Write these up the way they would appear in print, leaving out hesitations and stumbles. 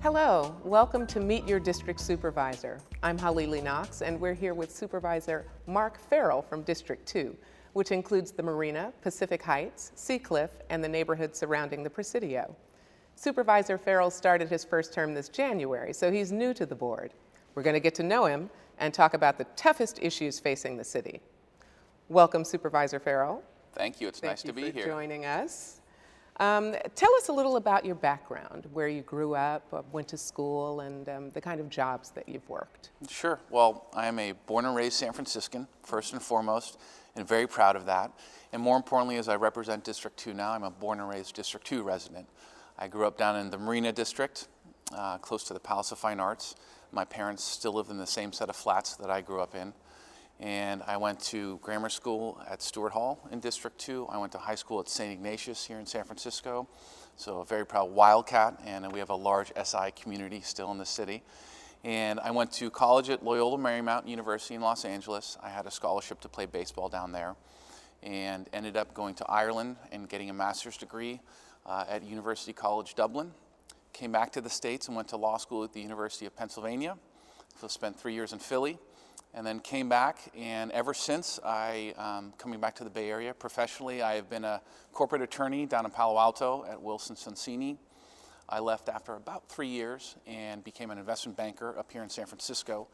Hello, welcome to Meet Your District Supervisor. I'm Halili Knox, and we're here with Supervisor Mark Farrell from District 2, which includes the Marina, Pacific Heights, Seacliff, and the neighborhoods surrounding the Presidio. Supervisor Farrell started his first term this January, so he's new to the board. We're going to get to know him and talk about the toughest issues facing the city. Welcome, Supervisor Farrell. Thank you. It's nice to be here. Thank you for joining us. Tell us a little about your background, where you grew up, went to school, and the kind of jobs that you've worked. Sure. Well, I am a born and raised San Franciscan, first and foremost, and very proud of that. And more importantly, as I represent District 2 now, I'm a born and raised District 2 resident. I grew up down in the Marina District, close to the Palace of Fine Arts. My parents still live in the same set of flats that I grew up in. And I went to grammar school at Stewart Hall in District 2. I went to high school at St. Ignatius here in San Francisco. So a very proud Wildcat, and we have a large SI community still in the city. And I went to college at Loyola Marymount University in Los Angeles. I had a scholarship to play baseball down there, and ended up going to Ireland and getting a master's degree at University College Dublin. Came back to the States and went to law school at the University of Pennsylvania. So spent 3 years in Philly. And then came back, and ever since, coming back to the Bay Area professionally, I have been a corporate attorney down in Palo Alto at Wilson Sonsini. I left after about 3 years and became an investment banker up here in San Francisco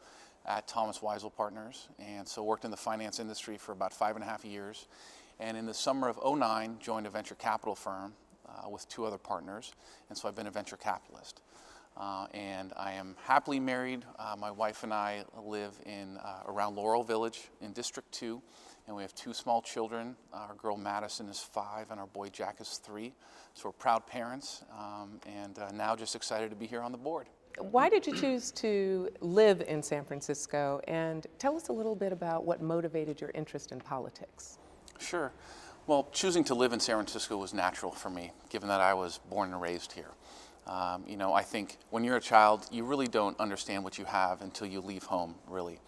at Thomas Weisel Partners, and so worked in the finance industry for about 5.5 years. And in the summer of '09, joined a venture capital firm with 2 other partners, and so I've been a venture capitalist. And I am happily married. My wife and I live in around Laurel Village in District 2, and we have 2 small children. Our girl Madison is 5 and our boy Jack is 3. So we're proud parents, and now just excited to be here on the board. Why did you choose to live in San Francisco, and tell us a little bit about what motivated your interest in politics? Sure. Well, choosing to live in San Francisco was natural for me, given that I was born and raised here. I think when you're a child, you really don't understand what you have until you leave home, really.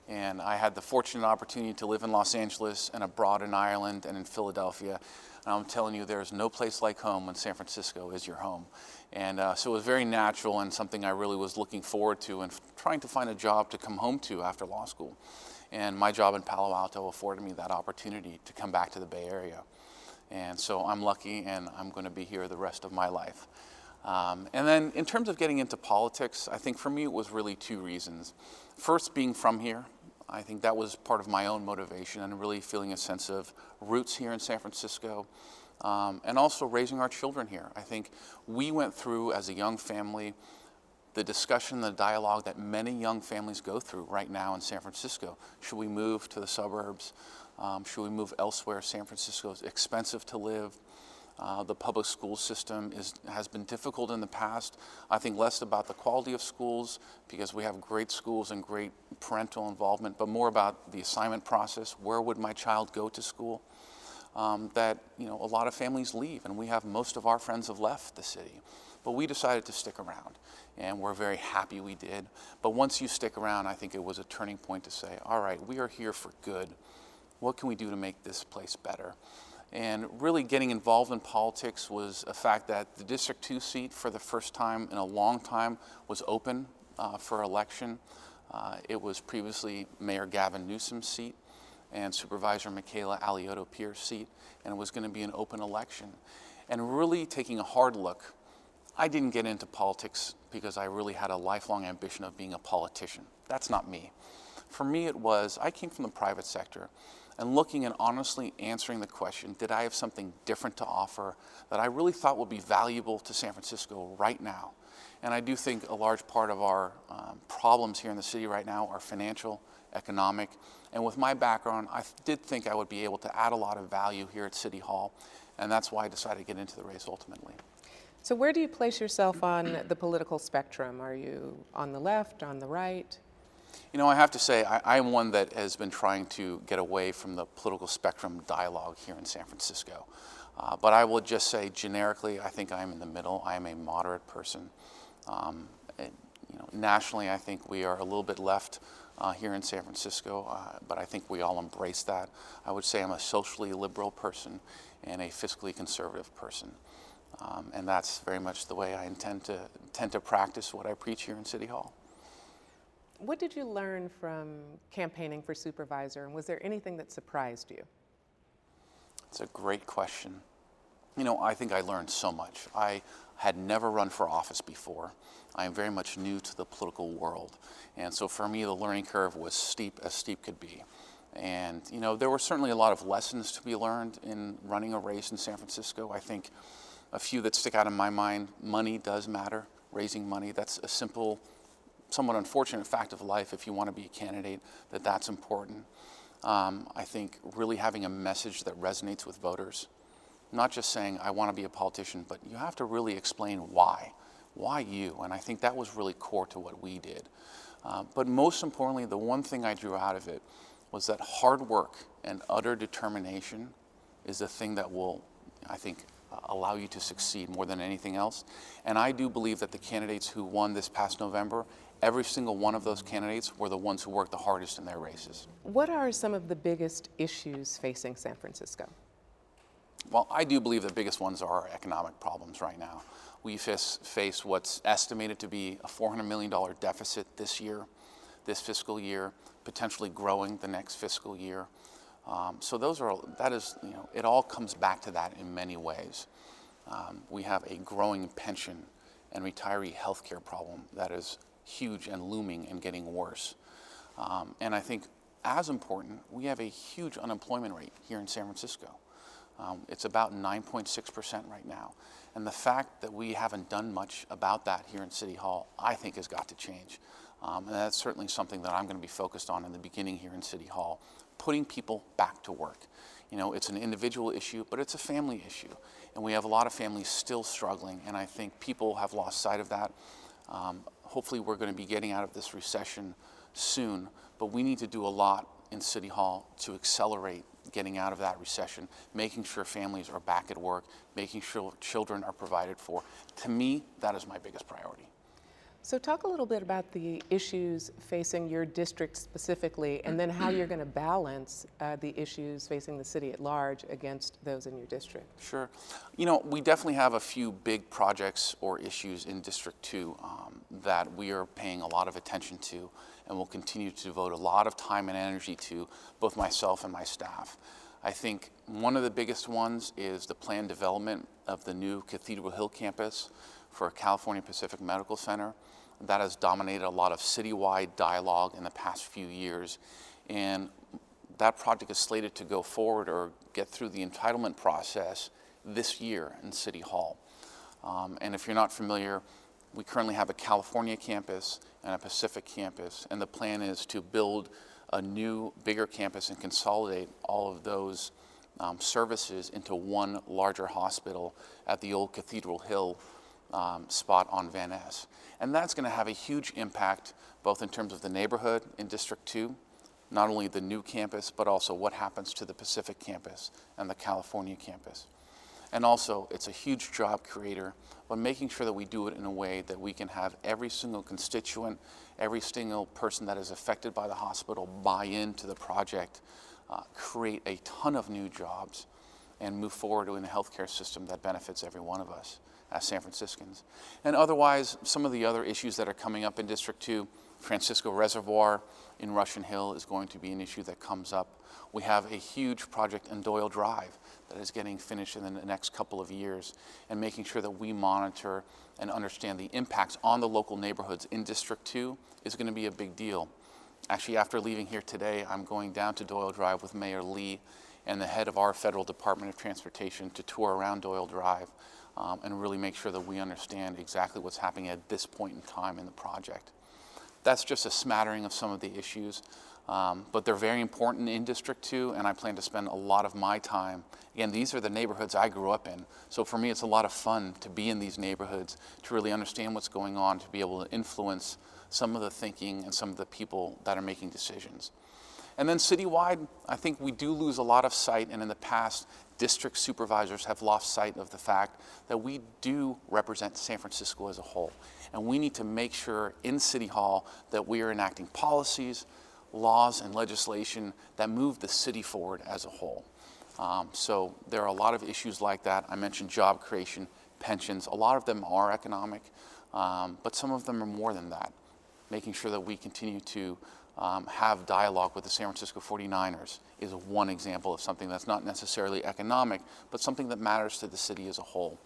And I had the fortunate opportunity to live in Los Angeles and abroad in Ireland and in Philadelphia. And I'm telling you, there's no place like home when San Francisco is your home. And so it was very natural and something I really was looking forward to and trying to find a job to come home to after law school. And my job in Palo Alto afforded me that opportunity to come back to the Bay Area. And so I'm lucky, and I'm going to be here the rest of my life. And then in terms of getting into politics, I think for me it was really 2 reasons. First, being from here, I think that was part of my own motivation and really feeling a sense of roots here in San Francisco, and also raising our children here. I think we went through, as a young family, the discussion, the dialogue that many young families go through right now in San Francisco. Should we move to the suburbs? Should we move elsewhere? San Francisco is expensive to live. The public school system has been difficult in the past. I think less about the quality of schools, because we have great schools and great parental involvement, but more about the assignment process. Where would my child go to school? A lot of families leave, and we have most of our friends have left the city. But we decided to stick around, and we're very happy we did. But once you stick around, I think it was a turning point to say, all right, we are here for good. What can we do to make this place better? And really getting involved in politics was a fact that the District 2 seat, for the first time in a long time, was open for election. It was previously Mayor Gavin Newsom's seat and Supervisor Michaela Alioto-Pierce's seat, and it was going to be an open election. And really taking a hard look, I didn't get into politics because I really had a lifelong ambition of being a politician. That's not me. For me, it was, I came from the private sector, and looking and honestly answering the question, did I have something different to offer that I really thought would be valuable to San Francisco right now? And I do think a large part of our problems here in the city right now are financial, economic, and with my background, I did think I would be able to add a lot of value here at City Hall, and that's why I decided to get into the race ultimately. So where do you place yourself on the political spectrum? Are you on the left, on the right? I have to say, I'm one that has been trying to get away from the political spectrum dialogue here in San Francisco. But I will just say, generically, I think I'm in the middle. I am a moderate person. Nationally, I think we are a little bit left here in San Francisco, but I think we all embrace that. I would say I'm a socially liberal person and a fiscally conservative person. And that's very much the way I intend to practice what I preach here in City Hall. What did you learn from campaigning for supervisor, and was there anything that surprised you? It's a great question. You know, I think I learned so much. I had never run for office before. I am very much new to the political world. And so for me, the learning curve was steep as steep could be. And, you know, there were certainly a lot of lessons to be learned in running a race in San Francisco. I think a few that stick out in my mind: money does matter, raising money. That's a simple, somewhat unfortunate fact of life if you want to be a candidate, that's important. I think really having a message that resonates with voters, not just saying, I want to be a politician, but you have to really explain why you, and I think that was really core to what we did. But most importantly, the one thing I drew out of it was that hard work and utter determination is the thing that will, I think, allow you to succeed more than anything else. And I do believe that the candidates who won this past November, every single one of those candidates were the ones who worked the hardest in their races. What are some of the biggest issues facing San Francisco? Well, I do believe the biggest ones are our economic problems right now. We face what's estimated to be a $400 million deficit this year, this fiscal year, potentially growing the next fiscal year. So it all comes back to that in many ways. We have a growing pension and retiree health care problem that is huge and looming and getting worse. And I think, as important, we have a huge unemployment rate here in San Francisco. It's about 9.6% right now. And the fact that we haven't done much about that here in City Hall, I think, has got to change. And that's certainly something that I'm going to be focused on in the beginning here in City Hall, putting people back to work. You know, it's an individual issue, but it's a family issue. And we have a lot of families still struggling, and I think people have lost sight of that. Hopefully we're going to be getting out of this recession soon, but we need to do a lot in City Hall to accelerate getting out of that recession, making sure families are back at work, making sure children are provided for. To me, that is my biggest priority. So talk a little bit about the issues facing your district specifically, and then how you're going to balance the issues facing the city at large against those in your district. Sure. You know, we definitely have a few big projects or issues in District 2 that we are paying a lot of attention to, and will continue to devote a lot of time and energy to, both myself and my staff. I think one of the biggest ones is the planned development of the new Cathedral Hill campus for California Pacific Medical Center. That has dominated a lot of citywide dialogue in the past few years. And that project is slated to go forward or get through the entitlement process this year in City Hall. And if you're not familiar, we currently have a California campus and a Pacific campus, and the plan is to build a new, bigger campus and consolidate all of those services into one larger hospital at the old Cathedral Hill spot on Van Ness. And that's going to have a huge impact both in terms of the neighborhood in District 2, not only the new campus, but also what happens to the Pacific campus and the California campus. And also, it's a huge job creator, but making sure that we do it in a way that we can have every single constituent, every single person that is affected by the hospital buy into the project, create a ton of new jobs, and move forward in a healthcare system that benefits every one of us as San Franciscans. And otherwise, some of the other issues that are coming up in District 2, Francisco Reservoir in Russian Hill is going to be an issue that comes up. We have a huge project in Doyle Drive that is getting finished in the next couple of years, and making sure that we monitor and understand the impacts on the local neighborhoods in District 2 is going to be a big deal. Actually, after leaving here today, I'm going down to Doyle Drive with Mayor Lee and the head of our Federal Department of Transportation to tour around Doyle Drive and really make sure that we understand exactly what's happening at this point in time in the project. That's just a smattering of some of the issues, but they're very important in District 2, and I plan to spend a lot of my time. Again, these are the neighborhoods I grew up in, so for me it's a lot of fun to be in these neighborhoods, to really understand what's going on, to be able to influence some of the thinking and some of the people that are making decisions. And then citywide, I think we do lose a lot of sight, and in the past, district supervisors have lost sight of the fact that we do represent San Francisco as a whole. And we need to make sure in City Hall that we are enacting policies, laws, and legislation that move the city forward as a whole. So there are a lot of issues like that. I mentioned job creation, pensions. A lot of them are economic, but some of them are more than that. Making sure that we continue to have dialogue with the San Francisco 49ers is one example of something that's not necessarily economic, but something that matters to the city as a whole.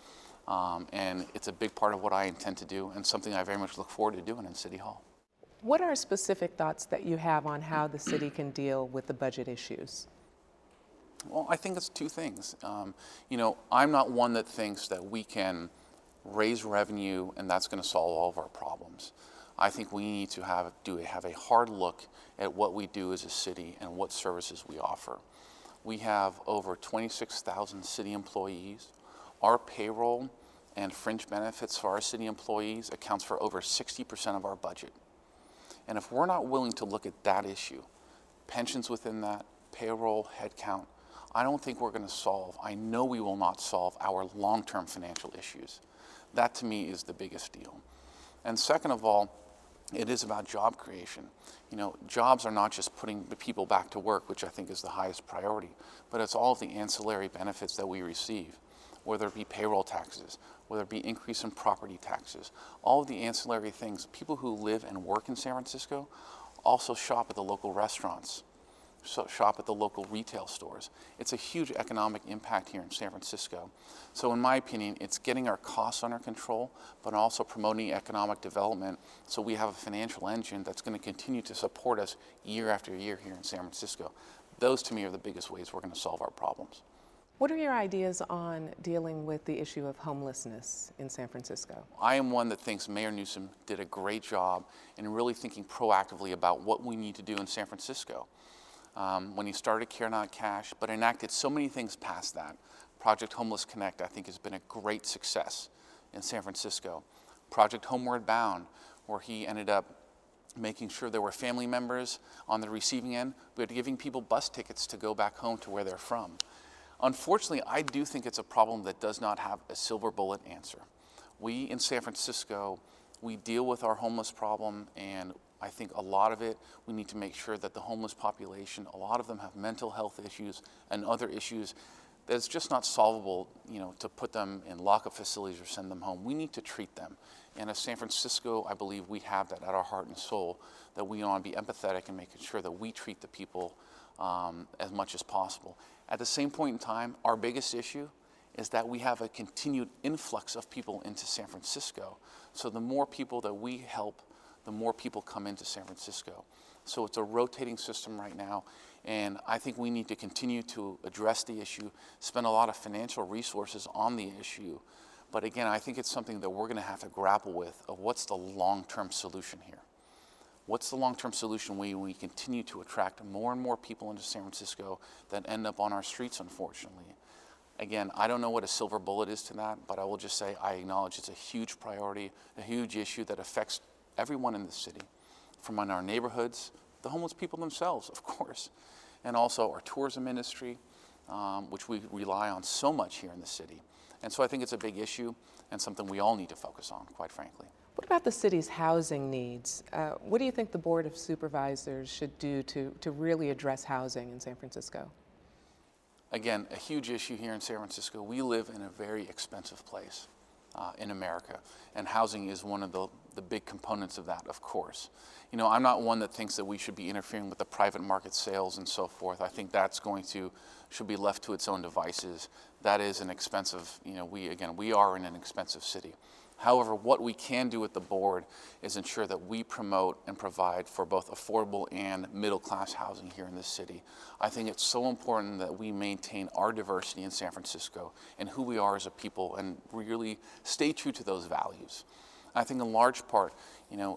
And it's a big part of what I intend to do and something I very much look forward to doing in City Hall. What are specific thoughts that you have on how the city can deal with the budget issues? Well, I think it's two things. I'm not one that thinks that we can raise revenue and that's going to solve all of our problems. I think we need to have a hard look at what we do as a city and what services we offer. We have over 26,000 city employees. Our payroll and fringe benefits for our city employees accounts for over 60% of our budget. And if we're not willing to look at that issue, pensions within that, payroll, headcount, I don't think we're going to solve, I know we will not solve our long-term financial issues. That to me is the biggest deal. And second of all, it is about job creation. Jobs are not just putting the people back to work, which I think is the highest priority, but it's all of the ancillary benefits that we receive, whether it be payroll taxes, whether it be increase in property taxes, all of the ancillary things. People who live and work in San Francisco also shop at the local restaurants, shop at the local retail stores. It's a huge economic impact here in San Francisco. So in my opinion, it's getting our costs under control, but also promoting economic development so we have a financial engine that's going to continue to support us year after year here in San Francisco. Those to me are the biggest ways we're going to solve our problems. What are your ideas on dealing with the issue of homelessness in San Francisco? I am one that thinks Mayor Newsom did a great job in really thinking proactively about what we need to do in San Francisco. When he started Care Not Cash, but enacted so many things past that. Project Homeless Connect, I think, has been a great success in San Francisco. Project Homeward Bound, where he ended up making sure there were family members on the receiving end, but giving people bus tickets to go back home to where they're from. Unfortunately, I do think it's a problem that does not have a silver bullet answer. We in San Francisco, we deal with our homeless problem, and I think a lot of it, we need to make sure that the homeless population, a lot of them have mental health issues and other issues that's just not solvable, to put them in lockup facilities or send them home. We need to treat them. And as San Francisco, I believe we have that at our heart and soul, that we want to be empathetic and making sure that we treat the people as much as possible. At the same point in time, our biggest issue is that we have a continued influx of people into San Francisco. So the more people that we help, the more people come into San Francisco. So it's a rotating system right now, and I think we need to continue to address the issue, spend a lot of financial resources on the issue. But again, I think it's something that we're going to have to grapple with of what's the long-term solution here. What's the long-term solution where we continue to attract more and more people into San Francisco that end up on our streets, unfortunately? Again, I don't know what a silver bullet is to that, but I will just say I acknowledge it's a huge priority, a huge issue that affects everyone in the city, from in our neighborhoods, the homeless people themselves, of course, and also our tourism industry, which we rely on so much here in the city. And so I think it's a big issue and something we all need to focus on, quite frankly. What about the city's housing needs? What do you think the Board of Supervisors should do to really address housing in San Francisco? Again, a huge issue here in San Francisco. We live in a very expensive place in America, and housing is one of the big components of that, of course. I'm not one that thinks that we should be interfering with the private market sales and so forth. I think that's should be left to its own devices. That is an expensive, we are in an expensive city. However, what we can do at the board is ensure that we promote and provide for both affordable and middle-class housing here in this city. I think it's so important that we maintain our diversity in San Francisco and who we are as a people and really stay true to those values. I think in large part,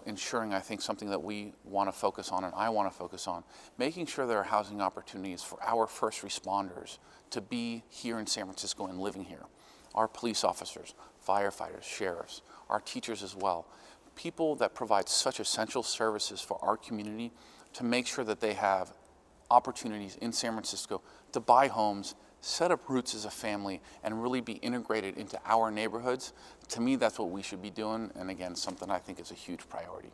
ensuring, I think something that we want to focus on and I want to focus on, making sure there are housing opportunities for our first responders to be here in San Francisco and living here. Our police officers, firefighters, sheriffs, our teachers as well. People that provide such essential services for our community to make sure that they have opportunities in San Francisco to buy homes, set up roots as a family, and really be integrated into our neighborhoods. To me, that's what we should be doing, and again, something I think is a huge priority.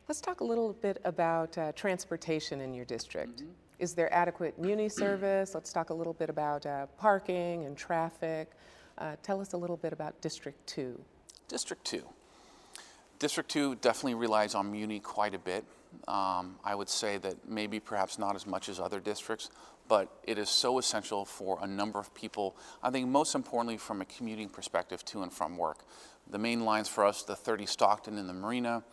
Let's talk a little bit about transportation in your district. Mm-hmm. Is there adequate muni service? Let's talk a little bit about parking and traffic. Tell us a little bit about District 2. District 2. District 2 definitely relies on Muni quite a bit. I would say that maybe perhaps not as much as other districts, but it is so essential for a number of people. I think most importantly from a commuting perspective to and from work. The main lines for us, the 30 Stockton and the Marina,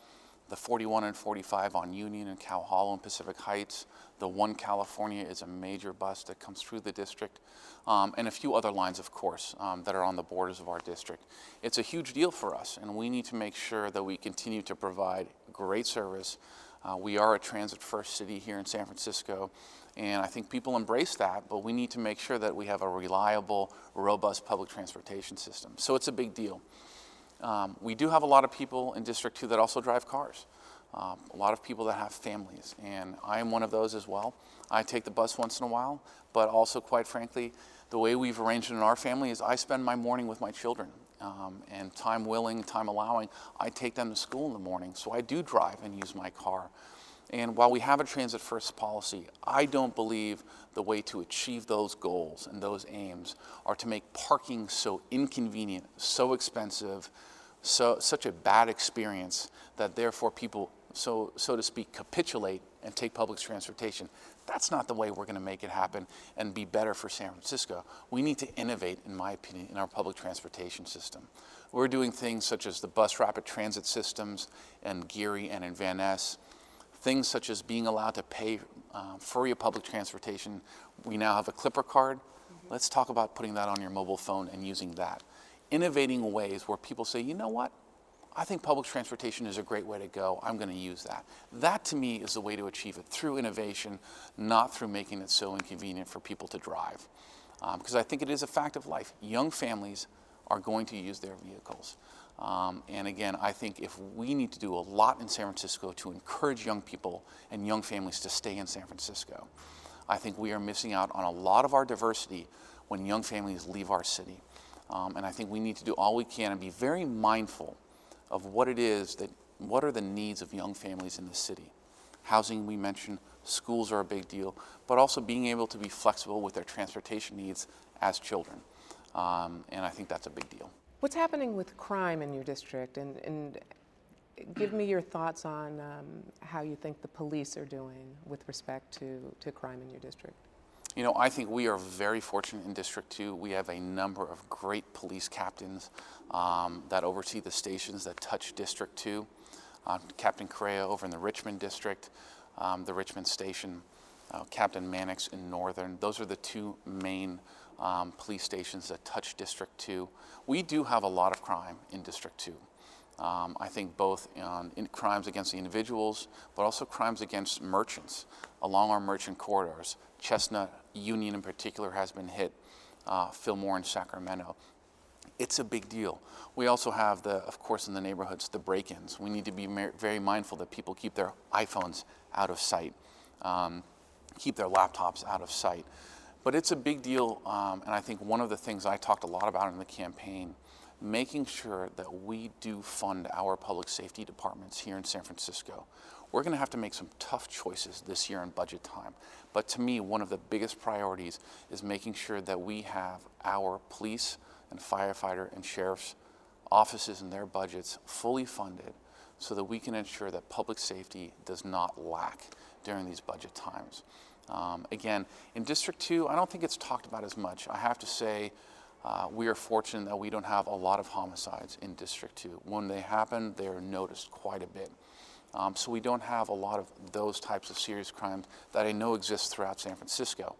the 41 and 45 on Union and Cow Hollow and Pacific Heights. The 1 California is a major bus that comes through the district, and a few other lines, of course, that are on the borders of our district. It's a huge deal for us, and we need to make sure that we continue to provide great service. We are a transit-first city here in San Francisco, and I think people embrace that, but we need to make sure that we have a reliable, robust public transportation system. So it's a big deal. We do have a lot of people in District 2 that also drive cars. A lot of people that have families, and I am one of those as well. I take the bus once in a while, but also, quite frankly, the way we've arranged it in our family is I spend my morning with my children, and time willing, time allowing, I take them to school in the morning, so I do drive and use my car. And while we have a transit-first policy, I don't believe the way to achieve those goals and those aims are to make parking so inconvenient, so expensive, such a bad experience that therefore people, so to speak, capitulate and take public transportation. That's not the way we're going to make it happen and be better for San Francisco. We need to innovate, in my opinion, in our public transportation system. We're doing things such as the bus rapid transit systems in Geary and in Van Ness. Things such as being allowed to pay for your public transportation. We now have a Clipper card. Let's talk about putting that on your mobile phone and using that. Innovating ways where people say, you know what? I think public transportation is a great way to go. I'm going to use that. That, to me, is the way to achieve it, through innovation, not through making it so inconvenient for people to drive. Because I think it is a fact of life. Young families are going to use their vehicles. And again, I think if we need to do a lot in San Francisco to encourage young people and young families to stay in San Francisco, I think we are missing out on a lot of our diversity when young families leave our city. And I think we need to do all we can and be very mindful of what it is what are the needs of young families in the city. Housing, we mentioned, schools are a big deal, but also being able to be flexible with their transportation needs as children. And I think that's a big deal. What's happening with crime in your district? And give me your thoughts on how you think the police are doing with respect to crime in your district. You know, I think we are very fortunate in District 2. We have a number of great police captains that oversee the stations that touch District 2. Captain Correa over in the Richmond District, the Richmond Station, Captain Mannix in Northern. Those are the two main police stations that touch District 2. We do have a lot of crime in District 2. I think both in crimes against the individuals, but also crimes against merchants along our merchant corridors. Chestnut, Union in particular, has been hit, Fillmore and Sacramento. It's a big deal. We also have, of course, in the neighborhoods, the break-ins. We need to be very mindful that people keep their iPhones out of sight, keep their laptops out of sight. But it's a big deal, and I think one of the things I talked a lot about in the campaign, making sure that we do fund our public safety departments here in San Francisco. We're going to have to make some tough choices this year in budget time. But to me, one of the biggest priorities is making sure that we have our police and firefighter and sheriff's offices and their budgets fully funded so that we can ensure that public safety does not lack during these budget times. Again, in District 2, I don't think it's talked about as much. I have to say, we are fortunate that we don't have a lot of homicides in District 2. When they happen, they're noticed quite a bit. So we don't have a lot of those types of serious crimes that I know exist throughout San Francisco.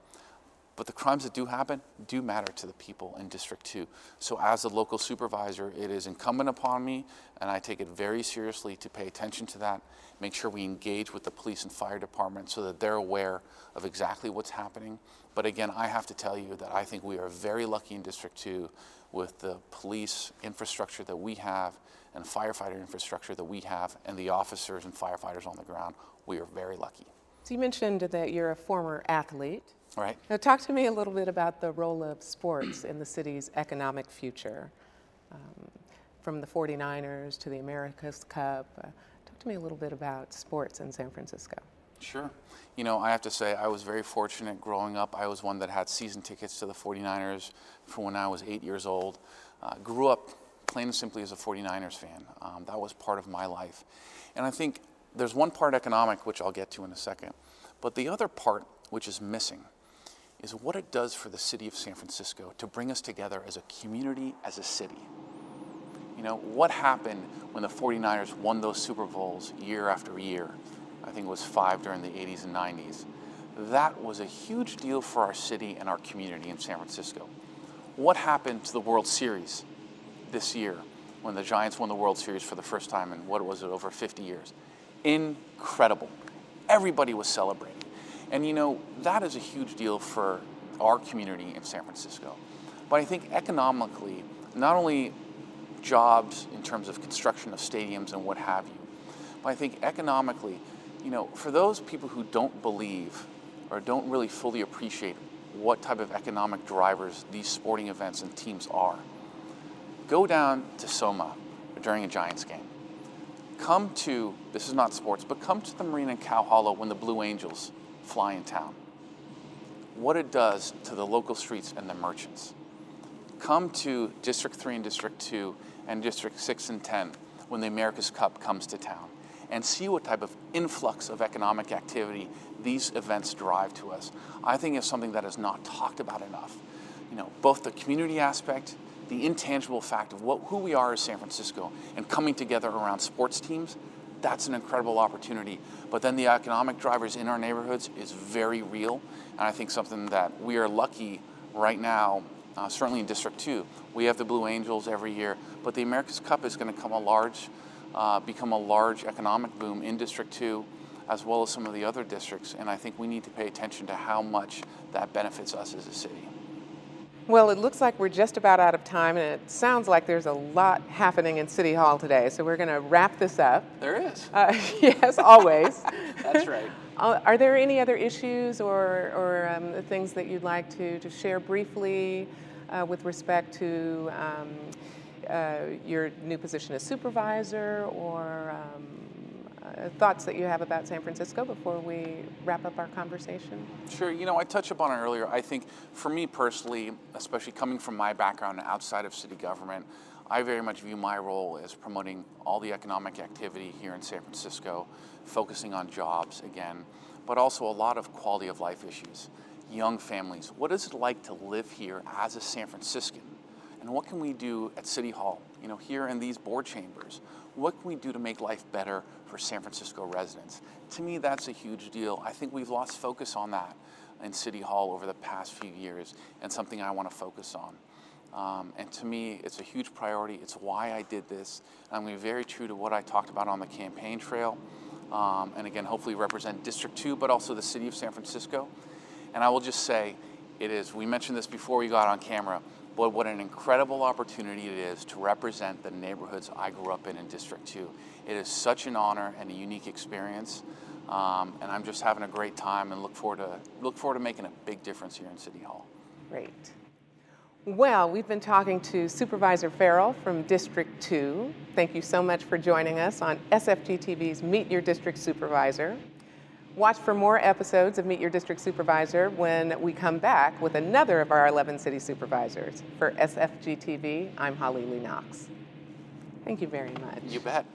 But the crimes that do happen do matter to the people in District 2. So as a local supervisor, it is incumbent upon me, and I take it very seriously, to pay attention to that, make sure we engage with the police and fire department so that they're aware of exactly what's happening. But again, I have to tell you that I think we are very lucky in District 2 with the police infrastructure that we have and firefighter infrastructure that we have and the officers and firefighters on the ground. We are very lucky. So you mentioned that you're a former athlete. Right. Now talk to me a little bit about the role of sports in the city's economic future, from the 49ers to the America's Cup. Talk to me a little bit about sports in San Francisco. Sure. You know, I have to say I was very fortunate growing up. I was one that had season tickets to the 49ers from when I was 8 years old. Grew up plain and simply as a 49ers fan. That was part of my life. And I think there's one part economic, which I'll get to in a second, but the other part which is missing is what it does for the city of San Francisco to bring us together as a community, as a city. You know, what happened when the 49ers won those Super Bowls year after year? I think it was 5 during the 80s and 90s. That was a huge deal for our city and our community in San Francisco. What happened to the World Series this year when the Giants won the World Series for the first time in, what was it, over 50 years? Incredible. Everybody was celebrating. And you know, that is a huge deal for our community in San Francisco. But I think economically, not only jobs in terms of construction of stadiums and what have you, but I think economically, you know, for those people who don't believe or don't really fully appreciate what type of economic drivers these sporting events and teams are, go down to Soma during a Giants game. Come to, this is not sports, but come to the Marina in Cow Hollow when the Blue Angels fly in town. What it does to the local streets and the merchants. Come to District 3 and District 2 and District 6 and 10 when the America's Cup comes to town and see what type of influx of economic activity these events drive to us. I think it's something that is not talked about enough. You know, both the community aspect, the intangible fact of who we are as San Francisco and coming together around sports teams, that's an incredible opportunity. But then the economic drivers in our neighborhoods is very real. And I think something that we are lucky right now, certainly in District 2, we have the Blue Angels every year, but the America's Cup is going to become a large economic boom in District 2, as well as some of the other districts. And I think we need to pay attention to how much that benefits us as a city. Well, it looks like we're just about out of time, and it sounds like there's a lot happening in City Hall today, so we're going to wrap this up. There is. Yes, always. That's right. Are there any other issues or things that you'd like to share briefly with respect to your new position as supervisor, or thoughts that you have about San Francisco before we wrap up our conversation? Sure. You know, I touched upon it earlier. I think for me personally, especially coming from my background outside of city government, I very much view my role as promoting all the economic activity here in San Francisco, focusing on jobs again, but also a lot of quality of life issues. Young families, what is it like to live here as a San Franciscan? And what can we do at City Hall, you know, here in these board chambers? What can we do to make life better for San Francisco residents? To me, that's a huge deal. I think we've lost focus on that in City Hall over the past few years, and something I want to focus on. And to me, it's a huge priority. It's why I did this. I'm going to be very true to what I talked about on the campaign trail. And again, hopefully represent District 2, but also the city of San Francisco. And I will just say, we mentioned this before we got on camera, but what an incredible opportunity it is to represent the neighborhoods I grew up in District 2. It is such an honor and a unique experience, and I'm just having a great time and look forward to making a big difference here in City Hall. Great. Well, we've been talking to Supervisor Farrell from District 2. Thank you so much for joining us on SFG TV's Meet Your District Supervisor. Watch for more episodes of Meet Your District Supervisor when we come back with another of our 11 city supervisors. For SFG TV, I'm Holly Lee Knox. Thank you very much. You bet.